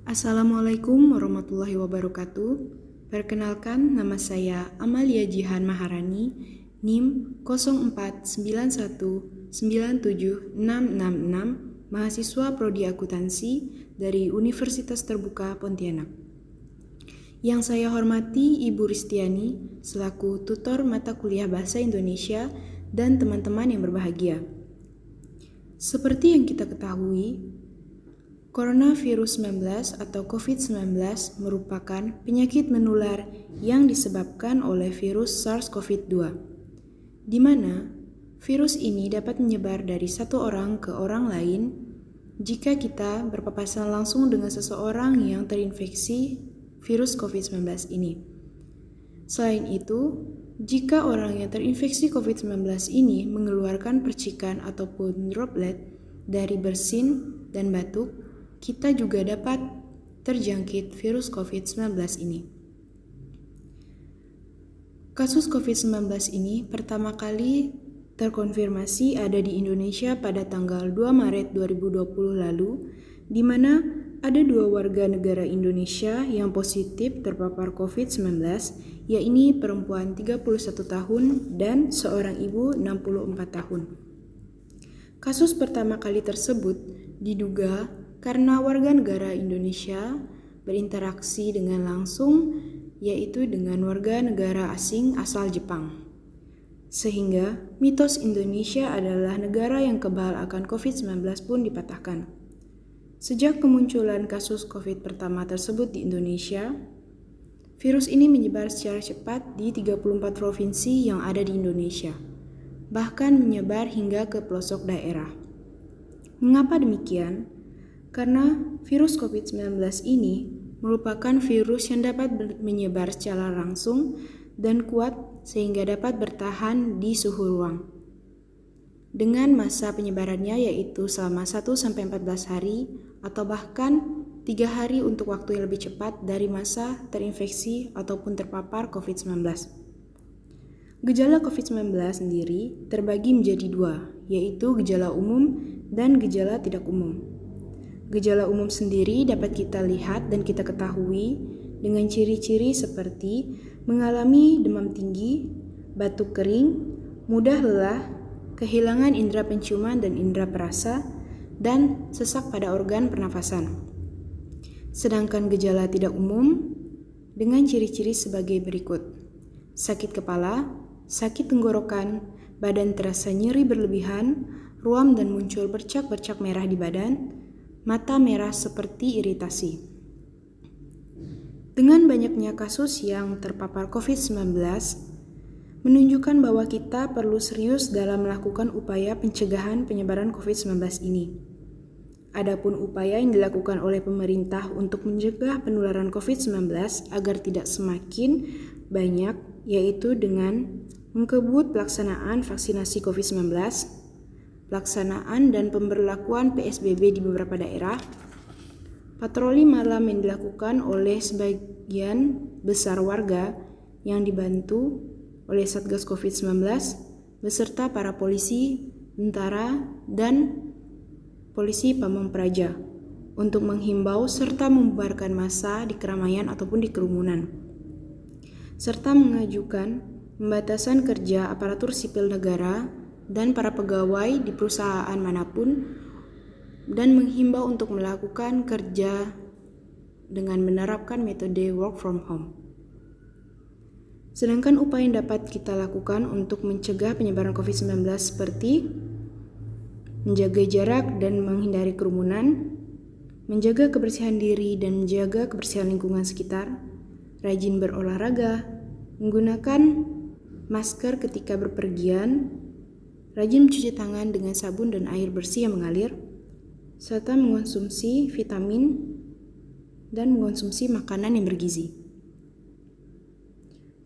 Assalamualaikum warahmatullahi wabarakatuh. Perkenalkan, nama saya Amalia Jihan Maharani, NIM 049197666, mahasiswa Prodi Akuntansi dari Universitas Terbuka Pontianak. Yang saya hormati Ibu Ristiani selaku tutor mata kuliah Bahasa Indonesia dan teman-teman yang berbahagia. Seperti yang kita ketahui, Coronavirus 19 atau COVID-19 merupakan penyakit menular yang disebabkan oleh virus SARS-CoV-2, di mana virus ini dapat menyebar dari satu orang ke orang lain jika kita berpapasan langsung dengan seseorang yang terinfeksi virus COVID-19 ini. Selain itu, jika orang yang terinfeksi COVID-19 ini mengeluarkan percikan ataupun droplet dari bersin dan batuk, kita juga dapat terjangkit virus COVID-19 ini. Kasus COVID-19 ini pertama kali terkonfirmasi ada di Indonesia pada tanggal 2 Maret 2020 lalu, di mana ada 2 warga negara Indonesia yang positif terpapar COVID-19, yaitu perempuan 31 tahun dan seorang ibu 64 tahun. Kasus pertama kali tersebut diduga karena warga negara Indonesia berinteraksi dengan langsung, yaitu dengan warga negara asing asal Jepang. Sehingga mitos Indonesia adalah negara yang kebal akan COVID-19 pun dipatahkan. Sejak kemunculan kasus COVID pertama tersebut di Indonesia, virus ini menyebar secara cepat di 34 provinsi yang ada di Indonesia, bahkan menyebar hingga ke pelosok daerah. Mengapa demikian? Karena virus COVID-19 ini merupakan virus yang dapat menyebar secara langsung dan kuat sehingga dapat bertahan di suhu ruang. Dengan masa penyebarannya yaitu selama 1-14 hari atau bahkan 3 hari untuk waktu yang lebih cepat dari masa terinfeksi ataupun terpapar COVID-19. Gejala COVID-19 sendiri terbagi menjadi 2, yaitu gejala umum dan gejala tidak umum. Gejala umum sendiri dapat kita lihat dan kita ketahui dengan ciri-ciri seperti mengalami demam tinggi, batuk kering, mudah lelah, kehilangan indera penciuman dan indera perasa, dan sesak pada organ pernafasan. Sedangkan gejala tidak umum dengan ciri-ciri sebagai berikut: sakit kepala, sakit tenggorokan, badan terasa nyeri berlebihan, ruam dan muncul bercak-bercak merah di badan, mata merah seperti iritasi. Dengan banyaknya kasus yang terpapar COVID-19, menunjukkan bahwa kita perlu serius dalam melakukan upaya pencegahan penyebaran COVID-19 ini. Adapun upaya yang dilakukan oleh pemerintah untuk mencegah penularan COVID-19 agar tidak semakin banyak, yaitu dengan mengkebut pelaksanaan vaksinasi COVID-19, pelaksanaan dan pemberlakuan PSBB di beberapa daerah, patroli malam yang dilakukan oleh sebagian besar warga yang dibantu oleh Satgas COVID-19 beserta para polisi, tentara, dan polisi Pamong Praja untuk menghimbau serta membubarkan massa di keramaian ataupun di kerumunan, serta mengajukan pembatasan kerja aparatur sipil negara dan para pegawai di perusahaan manapun, dan menghimbau untuk melakukan kerja dengan menerapkan metode work from home. Sedangkan upaya yang dapat kita lakukan untuk mencegah penyebaran COVID-19 seperti menjaga jarak dan menghindari kerumunan, menjaga kebersihan diri dan menjaga kebersihan lingkungan sekitar, rajin berolahraga, menggunakan masker ketika berpergian, rajin mencuci tangan dengan sabun dan air bersih yang mengalir, serta mengonsumsi vitamin dan mengonsumsi makanan yang bergizi.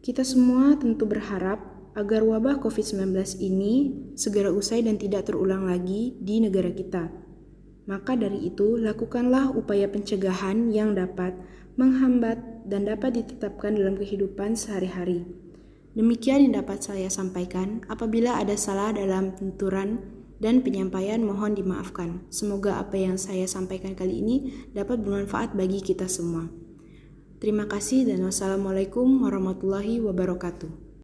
Kita semua tentu berharap agar wabah COVID-19 ini segera usai dan tidak terulang lagi di negara kita. Maka dari itu, lakukanlah upaya pencegahan yang dapat menghambat dan dapat ditetapkan dalam kehidupan sehari-hari. Demikian yang dapat saya sampaikan. Apabila ada salah dalam penuturan, dan penyampaian mohon dimaafkan. Semoga apa yang saya sampaikan kali ini dapat bermanfaat bagi kita semua. Terima kasih dan wassalamualaikum warahmatullahi wabarakatuh.